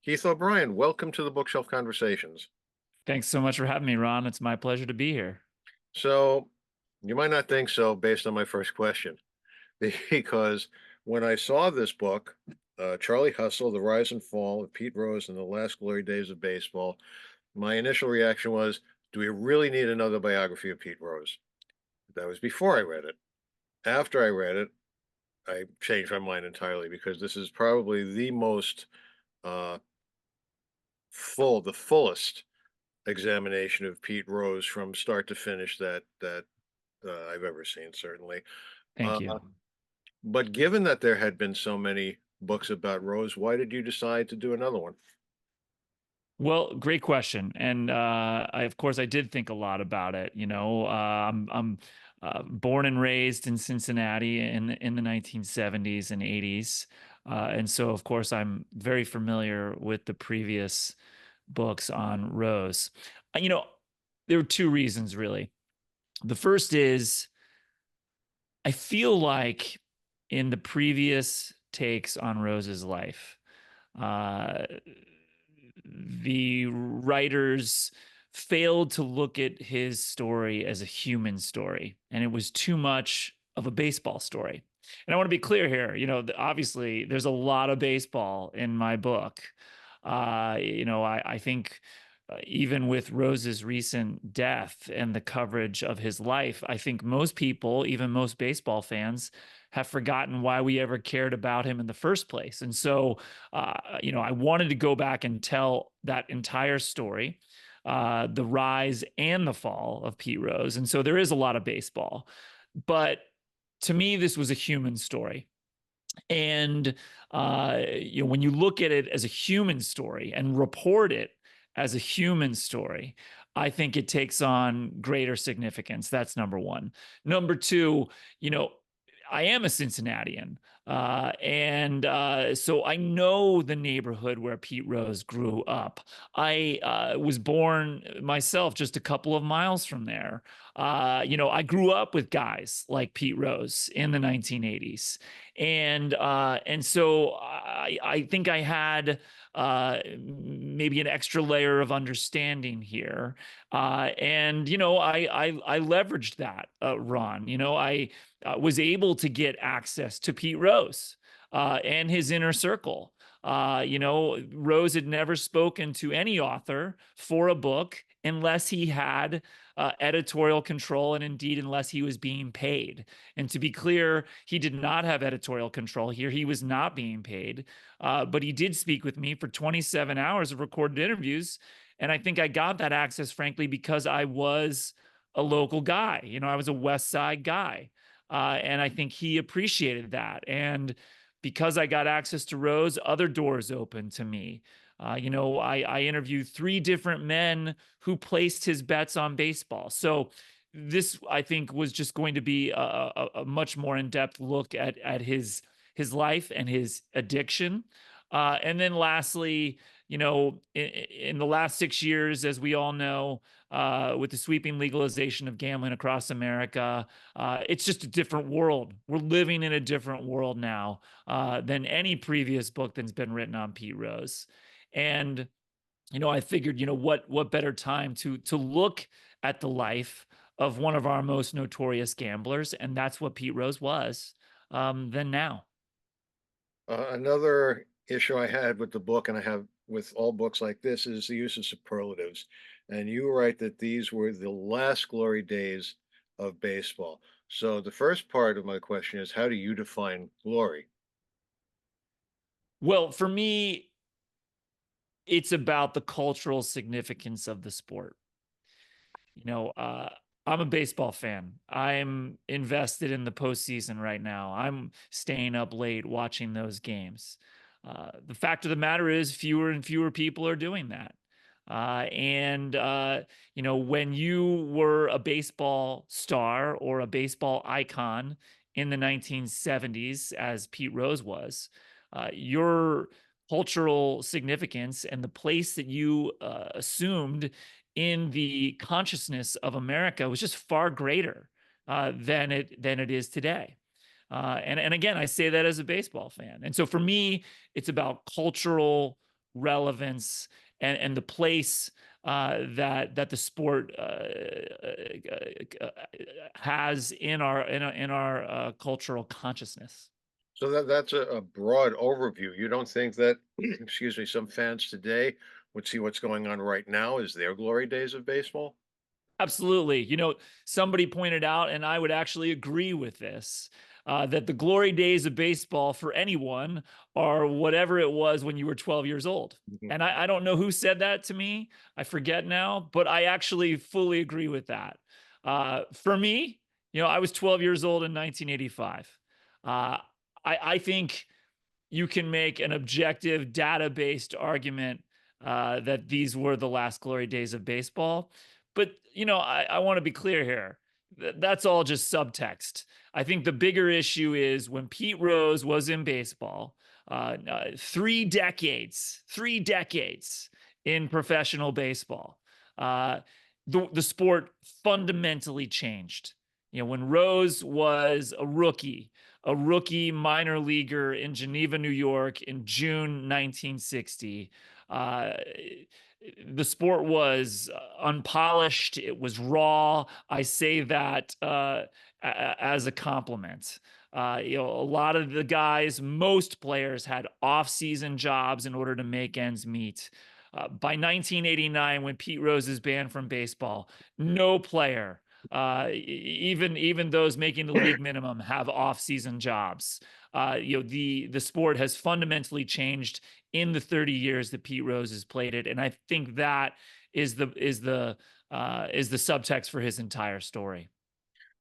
Keith O'Brien, welcome to the Bookshelf Conversations. Thanks so much for having me, Ron. It's my pleasure to be here. So, you might not think so based on my first question, because when I saw this book, Charlie Hustle, The Rise and Fall of Pete Rose and the Last Glory Days of Baseball, my initial reaction was, do we really need another biography of Pete Rose? That was before I read it. After I read it, I changed my mind entirely because this is probably the most uh, the fullest examination of Pete Rose from start to finish that I've ever seen, certainly. Uh, Thank you. but given that there had been so many books about Rose, why did you decide to do another one? Well, great question. And of course, I did think a lot about it. I'm born and raised in Cincinnati in the 1970s and 80s, and so of course I'm very familiar with the previous books on Rose. Uh, You know, there were two reasons really. The first is I feel like in the previous takes on Rose's life. Uh, the writers failed to look at his story as a human story, and it was too much of a baseball story. And I want to be clear here, obviously there's a lot of baseball in my book. I think even with Rose's recent death and the coverage of his life, I think most people, even most baseball fans, have forgotten why we ever cared about him in the first place. And so, I wanted to go back and tell that entire story, the rise and the fall of Pete Rose. And so there is a lot of baseball. But to me, this was a human story. And when you look at it as a human story and report it as a human story, I think it takes on greater significance. That's number one. Number two, I am a Cincinnatian. And so I know the neighborhood where Pete Rose grew up. I was born myself just a couple of miles from there. I grew up with guys like Pete Rose in the 1980s. And so I think I had maybe an extra layer of understanding here. And I leveraged that, Ron. I was able to get access to Pete Rose and his inner circle. Rose had never spoken to any author for a book unless he had editorial control, and indeed, unless he was being paid. And to be clear, he did not have editorial control here. He was not being paid, but he did speak with me for 27 hours of recorded interviews. And I think I got that access, frankly, because I was a local guy. I was a West Side guy. And I think he appreciated that. And because I got access to Rose, other doors opened to me. I interviewed three different men who placed his bets on baseball. So this, I think, was just going to be a much more in-depth look at his life and his addiction. And then lastly, in the last 6 years, as we all know, with the sweeping legalization of gambling across America, it's just a different world. We're living in a different world now than any previous book that's been written on Pete Rose. And I figured, what better time to look at the life of one of our most notorious gamblers, and that's what Pete Rose was, than now. Another issue I had with the book, and I have with all books like this, is the use of superlatives. And you write that these were the last glory days of baseball. So the first part of my question is, how do you define glory? Well, for me, it's about the cultural significance of the sport. You know, uh, I'm a baseball fan. I'm invested in the postseason right now. I'm staying up late watching those games. The fact of the matter is, fewer and fewer people are doing that. When you were a baseball star or a baseball icon in the 1970s, as Pete Rose was, your cultural significance and the place that you assumed in the consciousness of America was just far greater than it is today. And again, I say that as a baseball fan. And so for me, it's about cultural relevance, and the place that the sport has in our cultural consciousness. So that's a broad overview. You don't think that, excuse me, some fans today would see what's going on right now as their glory days of baseball? Absolutely. Somebody pointed out, and I would actually agree with this, that the glory days of baseball for anyone are whatever it was when you were 12 years old. Mhm. And I don't know who said that to me. I forget now, but I actually fully agree with that. For me, I was 12 years old in 1985. Uh, I think you can make an objective, data based argument that these were the last glory days of baseball. But, I want to be clear here. That's all just subtext. I think the bigger issue is when Pete Rose was in baseball, 3 decades in professional baseball, uh, the sport fundamentally changed. When Rose was a rookie minor leaguer in Geneva, New York in June 1960. The sport was unpolished. It was raw. I say that as a compliment. A lot of the guys, most players had off-season jobs in order to make ends meet. By 1989, when Pete Rose is banned from baseball, no player, even those making the league minimum, have off-season jobs. The sport has fundamentally changed in the 30 years that Pete Rose has played it, and I think that is the subtext for his entire story.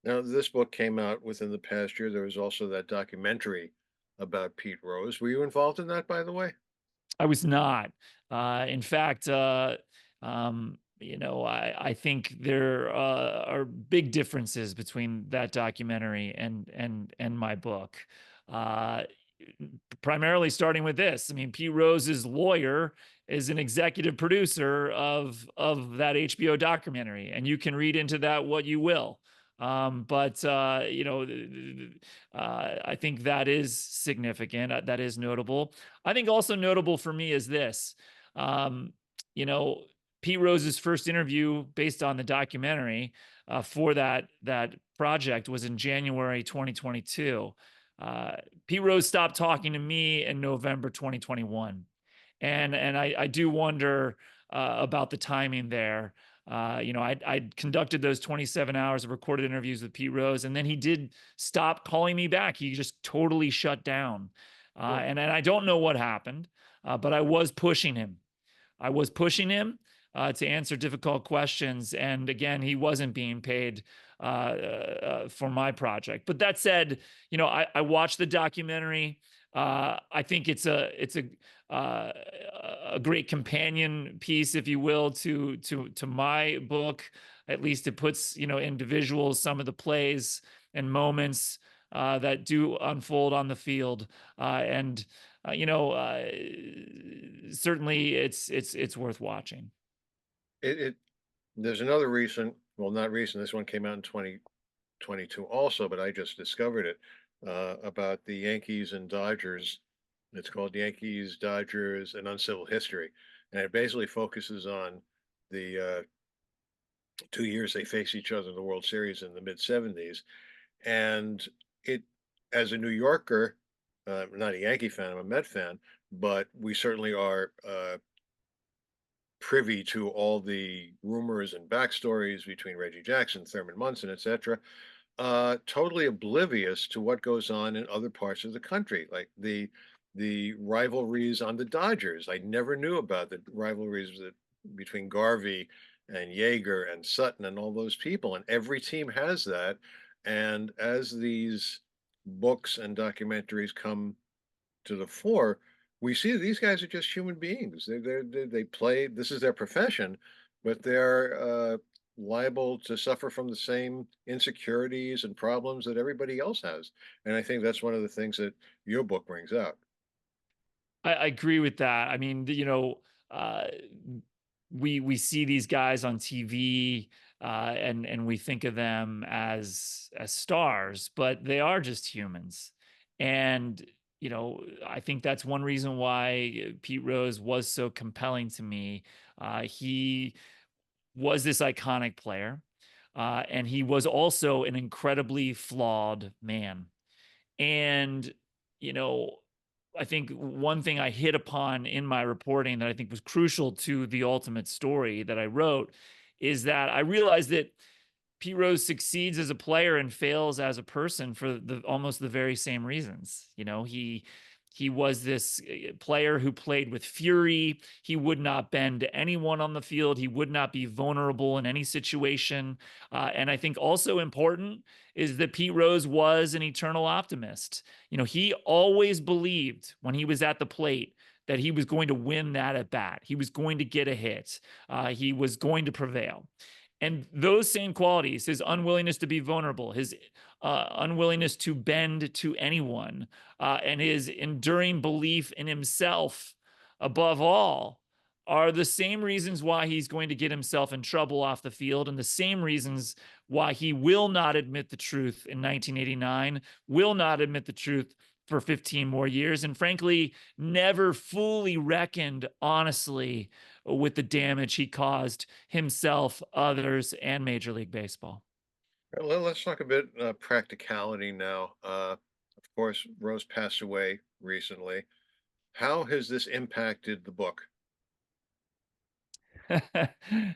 Now, this book came out within the past year. There was also that documentary about Pete Rose. Were you involved in that, by the way? I was not. In fact, I think there are big differences between that documentary and my book. Uh, Primarily starting with this. I mean, Pete Rose's lawyer is an executive producer of that HBO documentary, and you can read into that what you will. But I think that is significant. That is notable. I think also notable for me is this. Um, you know, Pete Rose's first interview based on the documentary for that project was in January 2022. Uh, Pete Rose stopped talking to me in November 2021, and I do wonder about the timing there. I conducted those 27 hours of recorded interviews with Pete Rose, and then he did stop calling me back. He just totally shut down, Hmm. and I don't know what happened, but I was pushing him. I was pushing him to answer difficult questions, and again, he wasn't being paid for my project. But that said, I watched the documentary. I think uh, a great companion piece, if you will, to my book. At least it puts in visuals some of the plays and moments that do unfold on the field, and certainly it's worth watching. It there's another recent, well, not recent. This one came out in 2022 also, but I just discovered it about the Yankees and Dodgers. It's called Yankees, Dodgers, and Uncivil History, and it basically focuses on the 2 years they face each other in the World Series in the mid '70s. And it, as a New Yorker, not a Yankee fan, I'm a Met fan, but we certainly are privy to all the rumors and backstories between Reggie Jackson, Thurman Munson, etc. Totally oblivious to what goes on in other parts of the country, like the rivalries on the Dodgers. I never knew about the rivalries between Garvey and Yeager and Sutton and all those people, and every team has that. And as these books and documentaries come to the fore, we see that these guys are just human beings. They play. This is their profession, but they're liable to suffer from the same insecurities and problems that everybody else has. And I think that's one of the things that your book brings out. I agree with that. I mean, uh, we see these guys on TV, and we think of them as stars, but they are just humans. And I think that's one reason why Pete Rose was so compelling to me. He was this iconic player, and he was also an incredibly flawed man. And, you know, I think one thing I hit upon in my reporting that I think was crucial to the ultimate story that I wrote is that I realized that Pete Rose succeeds as a player and fails as a person for almost the very same reasons. He was this player who played with fury. He would not bend to anyone on the field. He would not be vulnerable in any situation. And I think also important is that Pete Rose was an eternal optimist. He always believed when he was at the plate that he was going to win that at bat. He was going to get a hit. He was going to prevail. And those same qualities, his unwillingness to be vulnerable, his unwillingness to bend to anyone, and his enduring belief in himself above all, are the same reasons why he's going to get himself in trouble off the field, and the same reasons why he will not admit the truth in 1989, will not admit the truth for 15 more years, and frankly, never fully reckoned honestly with the damage he caused himself, others, and Major League Baseball. Let's talk a bit practicality now. Of course, Rose passed away recently. How has this impacted the book?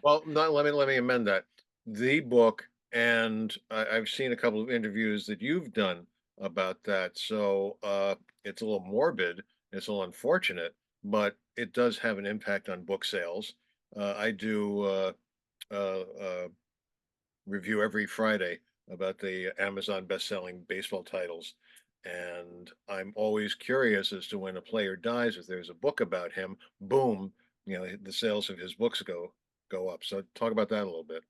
Well, not let me amend that. The book, and I've seen a couple of interviews that you've done about that. So it's a little morbid, it's a little unfortunate, but it does have an impact on book sales. I do review every Friday about the Amazon best-selling baseball titles. And I'm always curious as to when a player dies, if there's a book about him, boom, the sales of his books go up. So talk about that a little bit.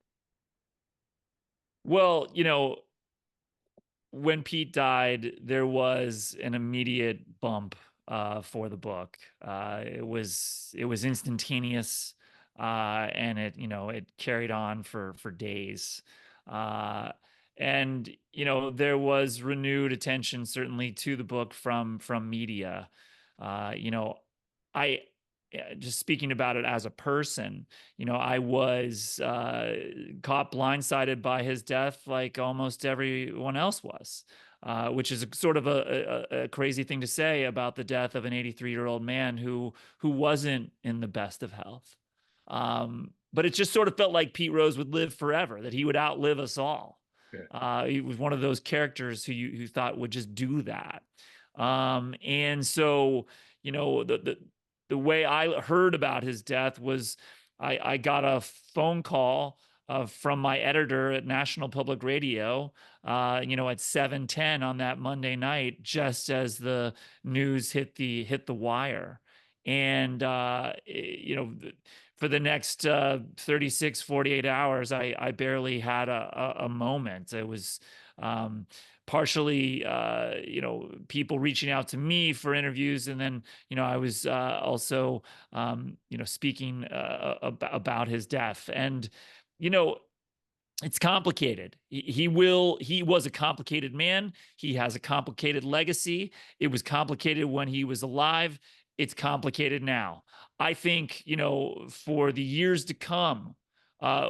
Well, when Pete died, there was an immediate bump for the book. It was instantaneous, and it carried on for days. Uh, and there was renewed attention certainly to the book from media. I just speaking about it as a person, I was caught blindsided by his death like almost everyone else was, which is sort of a crazy thing to say about the death of an 83-year-old man who wasn't in the best of health. But it just sort of felt like Pete Rose would live forever, that he would outlive us all. Yeah. He was one of those characters who thought would just do that. And so, the way I heard about his death was I got a phone call from my editor at National Public Radio, at 7:10 on that Monday night, just as the news hit the wire. And, for the next 36, 48 hours, I barely had a moment. It was, partially, people reaching out to me for interviews. And then, I was also, speaking about his death. And, it's complicated. He was a complicated man. He has a complicated legacy. It was complicated when he was alive. It's complicated now. I think, for the years to come,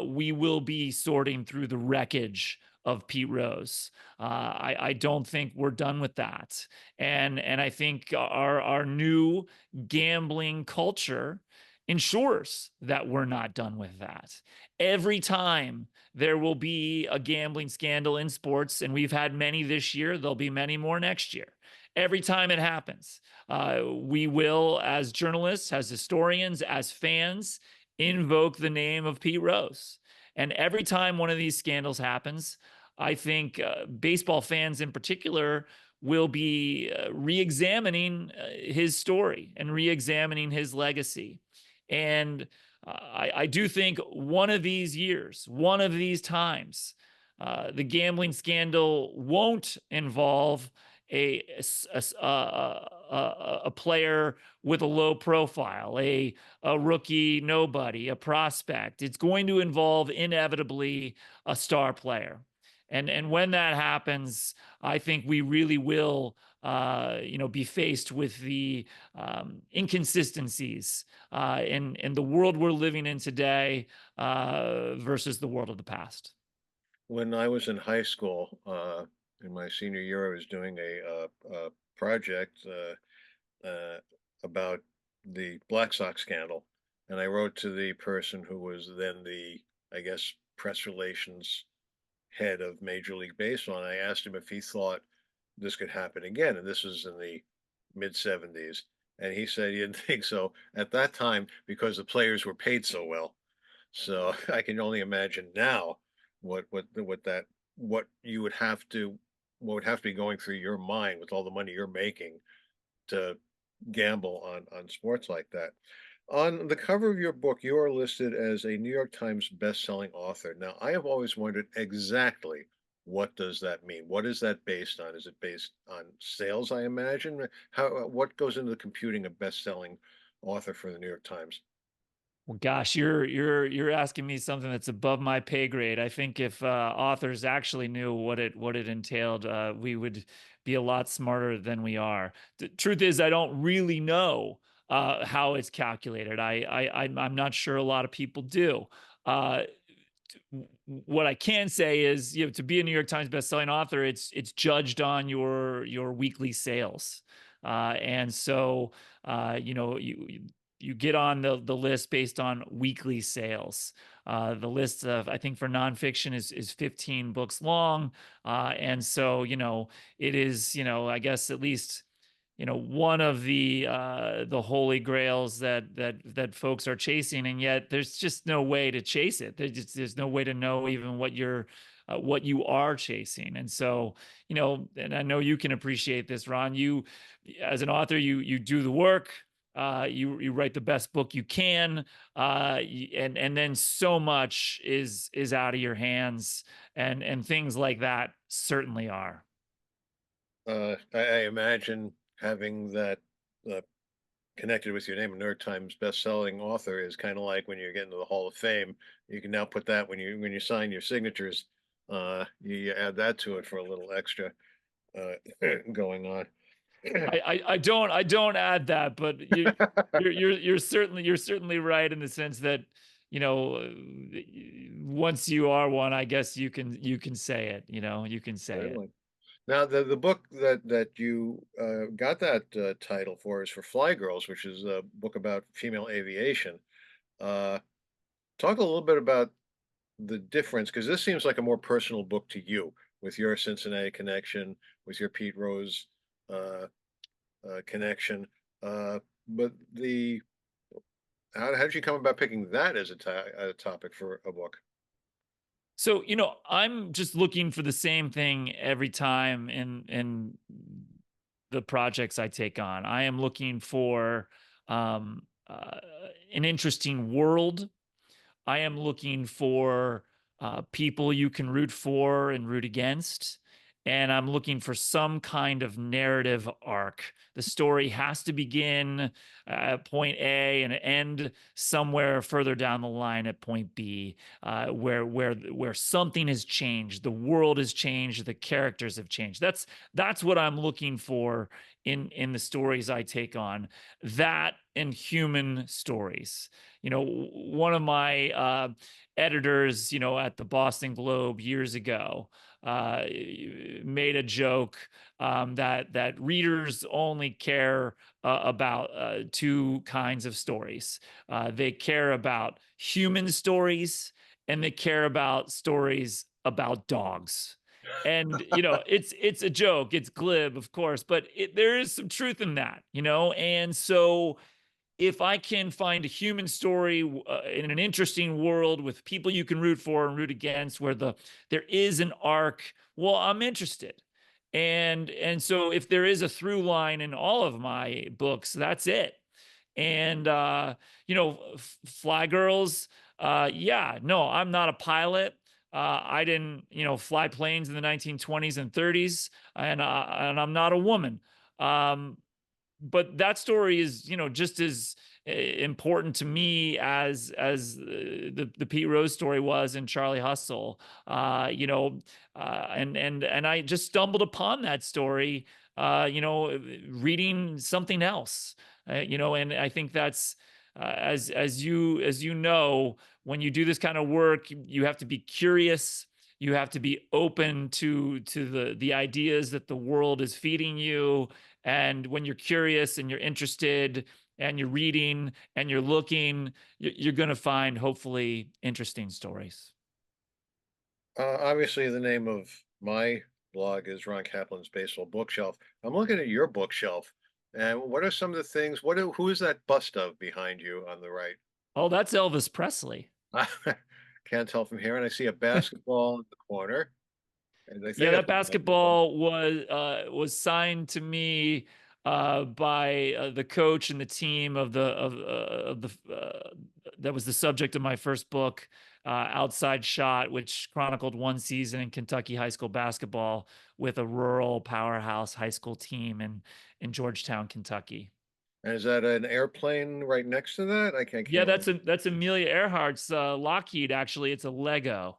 we will be sorting through the wreckage of Pete Rose. I don't think we're done with that. And I think our new gambling culture ensures that we're not done with that. Every time there will be a gambling scandal in sports, and we've had many this year, there'll be many more next year. Every time it happens, we will, as journalists, as historians, as fans, invoke the name of Pete Rose. And every time one of these scandals happens, I think baseball fans in particular will be re-examining his story and re-examining his legacy. And I do think one of these years, one of these times, the gambling scandal won't involve a player with a low profile, a rookie nobody, a prospect. It's going to involve inevitably a star player. And when that happens, I think we really will, be faced with the inconsistencies in the world we're living in today versus the world of the past. When I was in high school, in my senior year, I was doing a project uh, about the Black Sox scandal, and I wrote to the person who was then the, I guess, press relations head of Major League Baseball, and I asked him if he thought this could happen again, and this was in the mid '70s, and he said he didn't think so at that time because the players were paid so well. So I can only imagine now what that what you would have to what would have to be going through your mind with all the money you're making to gamble on sports like that. On the cover of your book, you are listed as a New York Times best-selling author. Now, I have always wondered exactly what does that mean? What is that based on? Is it based on sales, I imagine? How what goes into the computing a best-selling author for the New York Times? Well, gosh, you're asking me something that's above my pay grade. I think if authors actually knew what it entailed, we would be a lot smarter than we are. The truth is, I don't really know how it's calculated. I'm not sure a lot of people do. Uh, what I can say is, to be a New York Times bestselling author, it's judged on your weekly sales, and so you get on the list based on weekly sales. The list of, I think, for nonfiction is 15 books long, and so it is, I guess, at least one of the holy grails that folks are chasing, and yet there's just no way to chase it. There's no way to know even what you are chasing. And so, and I know you can appreciate this, Ron. You, as an author, you do the work. You write the best book you can, and then so much is out of your hands, and things like that certainly are. I imagine having that uh, connected with your name, a New York Times best-selling author, is kind of like when you get into the Hall of Fame. You can now put that when you sign your signatures. You add that to it for a little extra uh, going on. I don't add that, but you're certainly right in the sense that once you are one, I guess you can say it. You can say it. Certainly. Now, the book that you got that title for is for Fly Girls, which is a book about female aviation. Uh, Talk a little bit about the difference, because this seems like a more personal book to you, with your Cincinnati connection, with your Pete Rose uh, connection. But the how did you come about picking that as a topic for a book? So, I'm just looking for the same thing every time in the projects I take on. I am looking for um, uh, an interesting world. I am looking for people you can root for and root against. And I'm looking for some kind of narrative arc. The story has to begin at point A and end somewhere further down the line at point B, where something has changed, the world has changed, the characters have changed. That's what I'm looking for in the stories I take on. That and human stories. One of my editors, at the Boston Globe years ago, made a joke that readers only care about two kinds of stories. They care about human stories, and they care about stories about dogs. And it's a joke, it's glib, of course, but there is some truth in that. And so if I can find a human story in an interesting world with people you can root for and root against, where there is an arc, well, I'm interested. And so if there is a through line in all of my books, that's it. And Fly Girls, yeah, no, I'm not a pilot. I didn't, fly planes in the 1920s and 30s, and I'm not a woman. Um, but that story is, just as important to me as the Pete Rose story was in Charlie Hustle. And I just stumbled upon that story, reading something else. And I think that's as you know, when you do this kind of work, you have to be curious. You have to be open to the ideas that the world is feeding you. And when you're curious and you're interested and you're reading and you're looking, you're going to find hopefully interesting stories. Obviously, the name of my blog is Ron Kaplan's Baseball Bookshelf. I'm looking at your bookshelf, and what are some of the things? Who is that bust of behind you on the right? Oh, that's Elvis Presley. Can't tell from here, and I see a basketball in the corner, and I Yeah, think that that's a basketball. basketball was signed to me by the coach and the team of the that was the subject of my first book, Outside Shot, which chronicled one season in Kentucky high school basketball with a rural powerhouse high school team in Georgetown, Kentucky. And is that an airplane right next to that? I Yeah, can't that's Amelia Earhart's Lockheed. Actually, it's a Lego.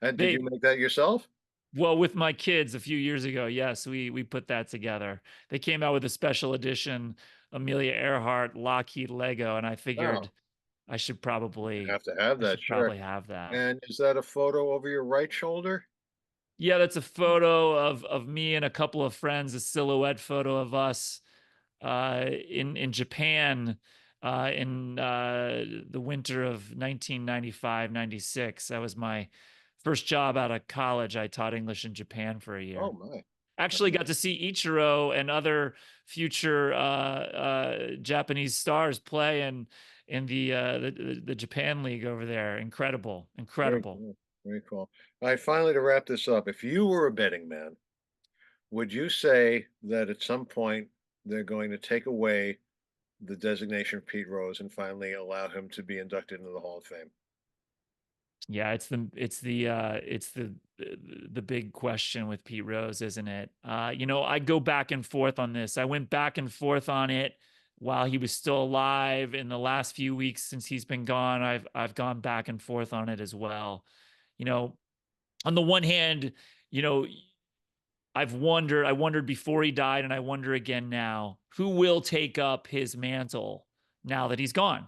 And did you They make that yourself? Well, with my kids a few years ago, yes, we put that together. They came out with a special edition Amelia Earhart Lockheed Lego, and I figured Oh, I should probably have to have I that, should sure. probably have that. And is that a photo over your right shoulder? Yeah, that's a photo of me and a couple of friends, a silhouette photo of us in Japan in the winter of 1995-96. That was my first job out of college. I taught English in Japan for a Oh year. my. Actually got to see Ichiro and other future Japanese stars play in the Japan League over there. Incredible, Very incredible. cool. Very cool. All right, finally to wrap this up, if you were a betting man, would you say that at some point they're going to take away the designation of Pete Rose and finally allow him to be inducted into the Hall of Fame? Yeah, it's the big question with Pete Rose, isn't it? I go back and forth on this. I went back and forth on it while he was still alive. In the last few weeks since he's been gone, I've gone back and forth on it as well. You know, on the one hand, you know, I wondered before he died, and I wonder again now, who will take up his mantle now that he's gone?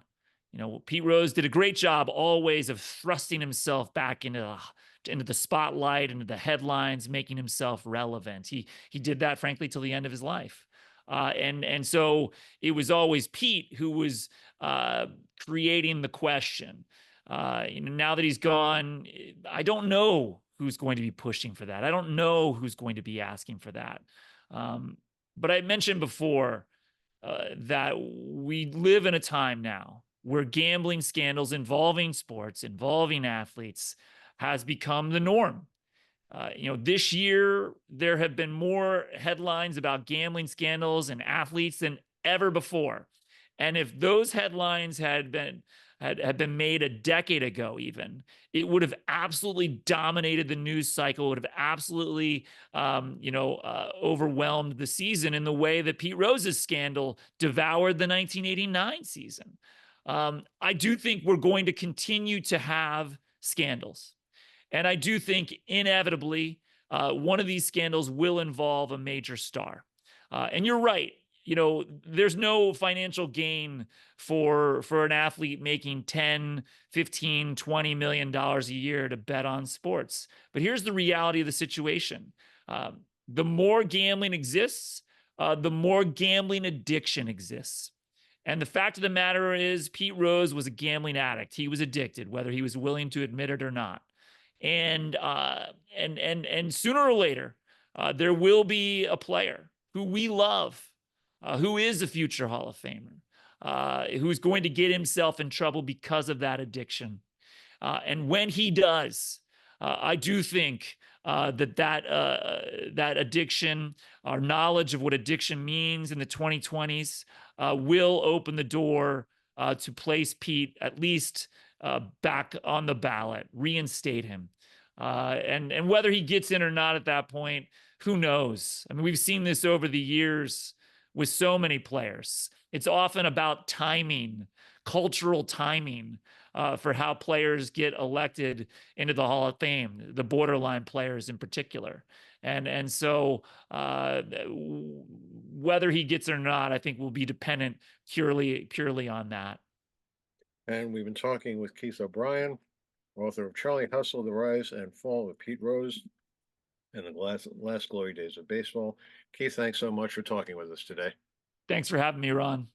Pete Rose did a great job always of thrusting himself back into the spotlight, into the headlines, making himself relevant. He did that, frankly, till the end of his life. And so it was always Pete who was creating the question. Now that he's gone, I don't know who's going to be pushing for that. I don't know who's going to be asking for that. But I mentioned before that we live in a time now where gambling scandals involving sports, involving athletes, has become the norm. This year there have been more headlines about gambling scandals and athletes than ever before. And if those headlines had been made a decade ago, even, it would have absolutely dominated the news cycle. It would have absolutely, overwhelmed the season in the way that Pete Rose's scandal devoured the 1989 season. I do think we're going to continue to have scandals. And I do think inevitably one of these scandals will involve a major star. And you're right. There's no financial gain for an athlete making 10, 15, 20 million dollars a year to bet on sports. But here's the reality of the situation. The more gambling exists, the more gambling addiction exists. And the fact of the matter is, Pete Rose was a gambling addict. He was addicted, whether he was willing to admit it or not. And sooner or later, there will be a player who we love, who is a future Hall of Famer, who's going to get himself in trouble because of that addiction. And when he does, I do think that addiction, our knowledge of what addiction means in the 2020s, will open the door to place Pete at least back on the ballot, reinstate him. And whether he gets in or not at that point, who knows? I mean, we've seen this over the years with so many players. It's often about timing, cultural timing, for how players get elected into the Hall of Fame, the borderline players in particular. And so whether he gets it or not, I think will be dependent purely on that. And we've been talking with Keith O'Brien, author of Charlie Hustle, The Rise and Fall of Pete Rose and the Last Glory Days of Baseball. Keith, thanks so much for talking with us today. Thanks for having me, Ron.